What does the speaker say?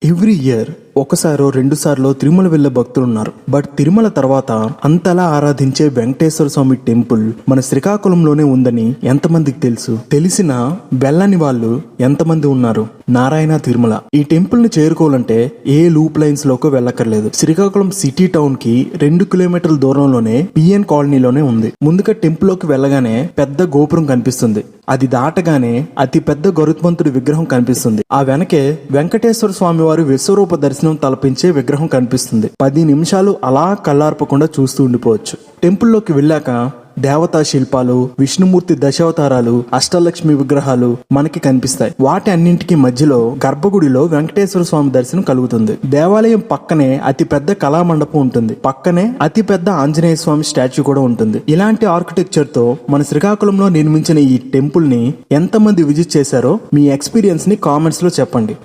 Every year ఒకసారో రెండు సార్లు తిరుమల వెళ్లే భక్తులు ఉన్నారు. బట్ తిరుమల తర్వాత అంతలా ఆరాధించే వెంకటేశ్వర స్వామి టెంపుల్ మన శ్రీకాకుళంలోనే ఉందని ఎంతమందికి తెలుసు? తెలిసిన వెళ్ళని వాళ్ళు ఎంతమంది ఉన్నారు? నారాయణ తిరుమల ఈ టెంపుల్ ని చేరుకోవాలంటే ఏ లూప్ లైన్స్ లోకి వెళ్ళక్కర్లేదు. శ్రీకాకుళం సిటీ టౌన్ కి 2 కిలోమీటర్ల దూరంలోనే పిఎన్ కాలనీలోనే ఉంది. ముందుగా టెంపుల్ లోకి వెళ్ళగానే పెద్ద గోపురం కనిపిస్తుంది. అది దాటగానే అతి పెద్ద గరుత్మంతుడి విగ్రహం కనిపిస్తుంది. ఆ వెనకే వెంకటేశ్వర స్వామి వారి విశ్వరూప దర్శనం తలపించే విగ్రహం కనిపిస్తుంది. 10 నిమిషాలు అలా కళ్ళార్పకుండా చూస్తూ ఉండిపోవచ్చు. టెంపుల్లోకి వెళ్ళాక దేవతా శిల్పాలు, విష్ణుమూర్తి దశావతారాలు, అష్టలక్ష్మి విగ్రహాలు మనకి కనిపిస్తాయి. వాటి అన్నింటికి మధ్యలో గర్భగుడిలో వెంకటేశ్వర స్వామి దర్శనం కలుగుతుంది. దేవాలయం పక్కనే అతి పెద్ద కళామండపం ఉంటుంది. పక్కనే అతి పెద్ద ఆంజనేయ స్వామి స్టాచ్యూ కూడా ఉంటుంది. ఇలాంటి ఆర్కిటెక్చర్ తో మన శ్రీకాకుళంలో నిర్మించిన ఈ టెంపుల్ ని ఎంతమంది విజిట్ చేశారో మీ ఎక్స్పీరియన్స్ ని కామెంట్స్ లో చెప్పండి.